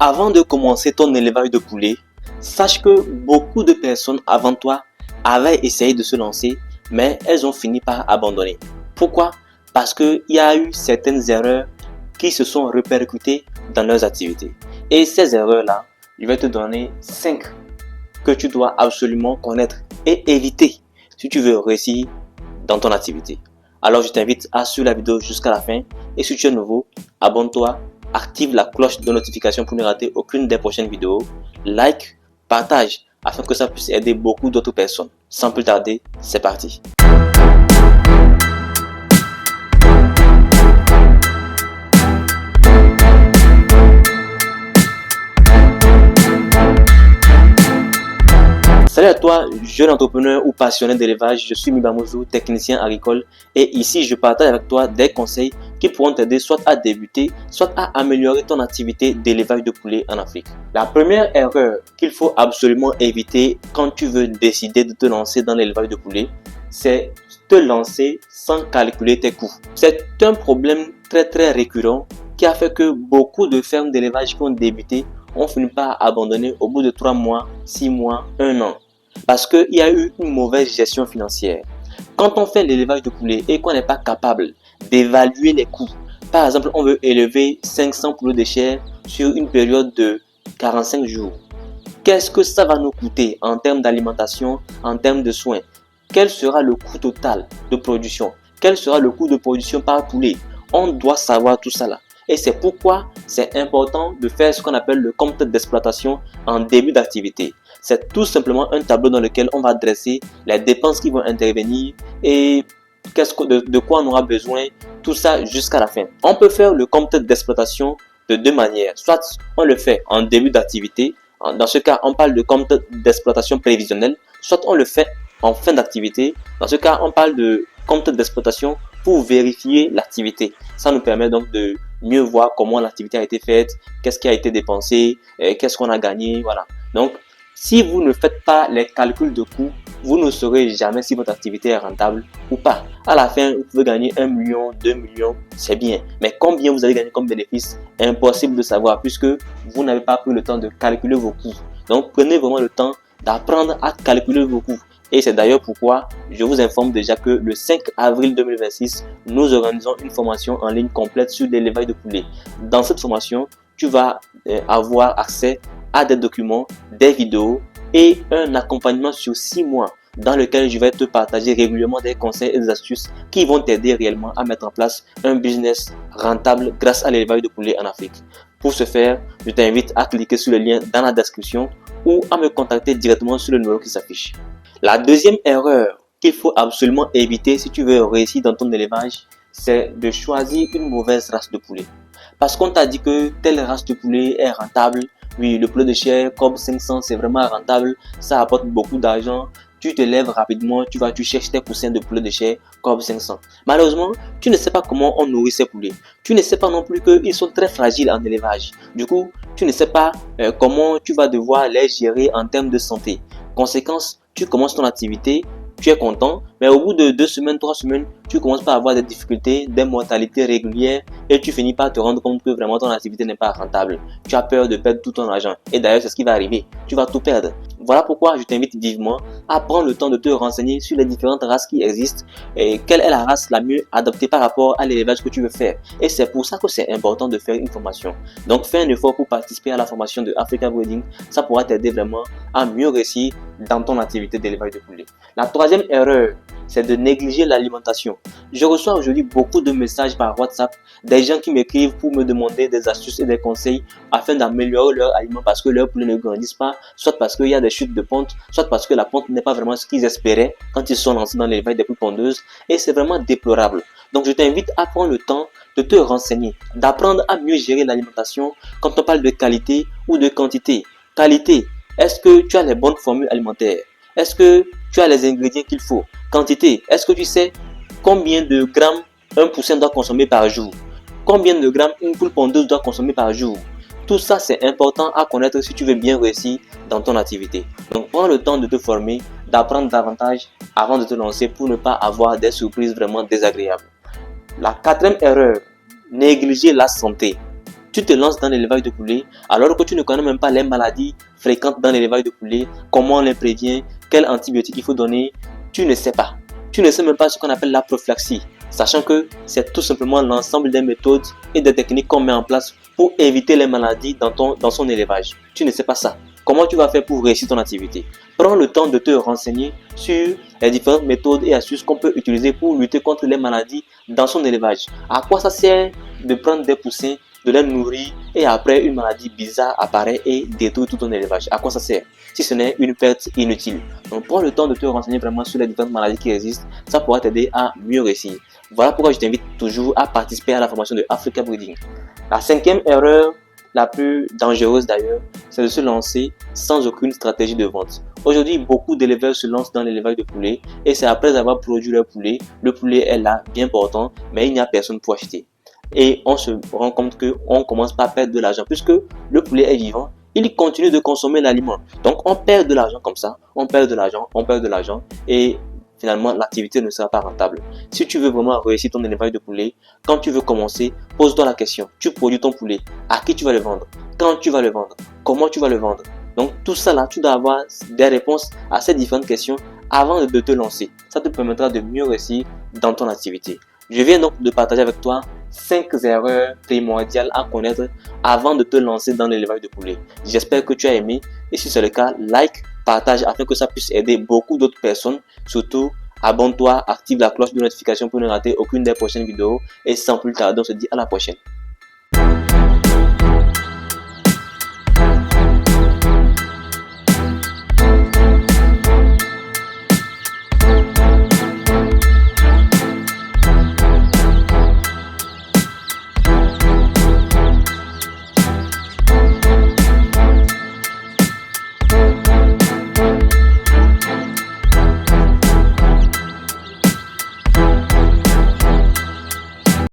Avant de commencer ton élevage de poulets, sache que beaucoup de personnes avant toi avaient essayé de se lancer, mais elles ont fini par abandonner. Pourquoi? Parce qu'il y a eu certaines erreurs qui se sont répercutées dans leurs activités. Et ces erreurs-là, je vais te donner 5 que tu dois absolument connaître et éviter si tu veux réussir dans ton activité. Alors je t'invite à suivre la vidéo jusqu'à la fin et si tu es nouveau, abonne-toi, active la cloche de notification pour ne rater aucune des prochaines vidéos, like, partage afin que ça puisse aider beaucoup d'autres personnes. Sans plus tarder, c'est parti. Salut à toi, jeune entrepreneur ou passionné d'élevage, je suis Mibamouzo, technicien agricole et ici je partage avec toi des conseils qui pourront t'aider soit à débuter, soit à améliorer ton activité d'élevage de poulets en Afrique. La première erreur qu'il faut absolument éviter quand tu veux décider de te lancer dans l'élevage de poulets, c'est te lancer sans calculer tes coûts. C'est un problème très récurrent qui a fait que beaucoup de fermes d'élevage qui ont débuté ont fini par abandonner au bout de 3 mois, 6 mois, 1 an. Parce qu'il y a eu une mauvaise gestion financière. Quand on fait l'élevage de poulets et qu'on n'est pas capable d'évaluer les coûts, par exemple on veut élever 500 poulets de chair sur une période de 45 jours. Qu'est-ce que ça va nous coûter en termes d'alimentation, en termes de soins? Quel sera le coût total de production? Quel sera le coût de production par poulet? On doit savoir tout ça là. Et c'est pourquoi c'est important de faire ce qu'on appelle le compte d'exploitation en début d'activité. C'est tout simplement un tableau dans lequel on va dresser les dépenses qui vont intervenir et de quoi on aura besoin, tout ça jusqu'à la fin. On peut faire le compte d'exploitation de deux manières. Soit on le fait en début d'activité, dans ce cas on parle de compte d'exploitation prévisionnel, soit on le fait en fin d'activité, dans ce cas on parle de compte d'exploitation pour vérifier l'activité. Ça nous permet donc de mieux voir comment l'activité a été faite, qu'est-ce qui a été dépensé, qu'est-ce qu'on a gagné, voilà. Donc, si vous ne faites pas les calculs de coûts, vous ne saurez jamais si votre activité est rentable ou pas. À la fin, vous pouvez gagner 1 million, 2 millions, c'est bien. Mais combien vous allez gagner comme bénéfice, impossible de savoir puisque vous n'avez pas pris le temps de calculer vos coûts. Donc, prenez vraiment le temps d'apprendre à calculer vos coûts. Et c'est d'ailleurs pourquoi je vous informe déjà que le 5 avril 2026, nous organisons une formation en ligne complète sur l'élevage de poulets. Dans cette formation, tu vas avoir accès à des documents, des vidéos et un accompagnement sur 6 mois dans lequel je vais te partager régulièrement des conseils et des astuces qui vont t'aider réellement à mettre en place un business rentable grâce à l'élevage de poulets en Afrique. Pour ce faire, je t'invite à cliquer sur le lien dans la description ou à me contacter directement sur le numéro qui s'affiche. La deuxième erreur qu'il faut absolument éviter si tu veux réussir dans ton élevage, c'est de choisir une mauvaise race de poulet. Parce qu'on t'a dit que telle race de poulet est rentable, oui, le poulet de chair comme 500 c'est vraiment rentable, ça apporte beaucoup d'argent, tu te lèves rapidement, tu cherches tes poussins de poulet de chair comme 500. Malheureusement, tu ne sais pas comment on nourrit ces poulets. Tu ne sais pas non plus qu'ils sont très fragiles en élevage. Du coup, tu ne sais pas comment tu vas devoir les gérer en termes de santé. Conséquence, tu commences ton activité, tu es content, mais au bout de 2 semaines, 3 semaines, tu commences par avoir des difficultés, des mortalités régulières et tu finis par te rendre compte que vraiment ton activité n'est pas rentable. Tu as peur de perdre tout ton argent et d'ailleurs c'est ce qui va arriver, tu vas tout perdre. Voilà pourquoi je t'invite vivement à prendre le temps de te renseigner sur les différentes races qui existent et quelle est la race la mieux adaptée par rapport à l'élevage que tu veux faire. Et c'est pour ça que c'est important de faire une formation. Donc fais un effort pour participer à la formation de Africa Breeding, ça pourra t'aider vraiment à mieux réussir dans ton activité d'élevage de poulets. La troisième erreur, c'est de négliger l'alimentation. Je reçois aujourd'hui beaucoup de messages par WhatsApp, des gens qui m'écrivent pour me demander des astuces et des conseils afin d'améliorer leur aliment parce que leurs poulets ne grandissent pas, soit parce qu'il y a des chutes de ponte, soit parce que la ponte n'est pas vraiment ce qu'ils espéraient quand ils sont lancés dans l'élevage des poules pondeuses et c'est vraiment déplorable. Donc je t'invite à prendre le temps de te renseigner, d'apprendre à mieux gérer l'alimentation quand on parle de qualité ou de quantité. Qualité, est-ce que tu as les bonnes formules alimentaires? Est-ce que tu as les ingrédients qu'il faut? Quantité, est-ce que tu sais combien de grammes un poussin doit consommer par jour? Combien de grammes une poule pondeuse doit consommer par jour? Tout ça, c'est important à connaître si tu veux bien réussir dans ton activité. Donc, prends le temps de te former, d'apprendre davantage avant de te lancer pour ne pas avoir des surprises vraiment désagréables. La quatrième erreur, négliger la santé. Tu te lances dans l'élevage de poulet alors que tu ne connais même pas les maladies fréquentes dans l'élevage de poulet, comment on les prévient, quel antibiotique il faut donner. Tu ne sais pas. Tu ne sais même pas ce qu'on appelle la prophylaxie, sachant que c'est tout simplement l'ensemble des méthodes et des techniques qu'on met en place pour éviter les maladies dans son élevage. Tu ne sais pas ça. Comment tu vas faire pour réussir ton activité? Prends le temps de te renseigner sur les différentes méthodes et astuces qu'on peut utiliser pour lutter contre les maladies dans son élevage. À quoi ça sert de prendre des poussins, de les nourrir et après une maladie bizarre apparaît et détruit tout ton élevage? À quoi ça sert si ce n'est une perte inutile? Donc prends le temps de te renseigner vraiment sur les différentes maladies qui existent. Ça pourra t'aider à mieux réussir. Voilà pourquoi je t'invite toujours à participer à la formation de Africa Breeding. La cinquième erreur, la plus dangereuse d'ailleurs, c'est de se lancer sans aucune stratégie de vente. Aujourd'hui, beaucoup d'éleveurs se lancent dans l'élevage de poulets et c'est après avoir produit leur poulet. Le poulet est là, bien portant, mais il n'y a personne pour acheter. Et on se rend compte qu'on commence par perdre de l'argent puisque le poulet est vivant. Il continue de consommer l'aliment. Donc on perd de l'argent comme ça, on perd de l'argent et finalement l'activité ne sera pas rentable. Si tu veux vraiment réussir ton élevage de poulet, quand tu veux commencer, pose-toi la question. Tu produis ton poulet, à qui tu vas le vendre? Quand tu vas le vendre? Comment tu vas le vendre? Donc tout ça là, tu dois avoir des réponses à ces différentes questions avant de te lancer. Ça te permettra de mieux réussir dans ton activité. Je viens donc de partager avec toi 5 erreurs primordiales à connaître avant de te lancer dans l'élevage de poulet. J'espère que tu as aimé et si c'est le cas, like, partage afin que ça puisse aider beaucoup d'autres personnes. Surtout, abonne-toi, active la cloche de notification pour ne rater aucune des prochaines vidéos et sans plus tarder, on se dit à la prochaine.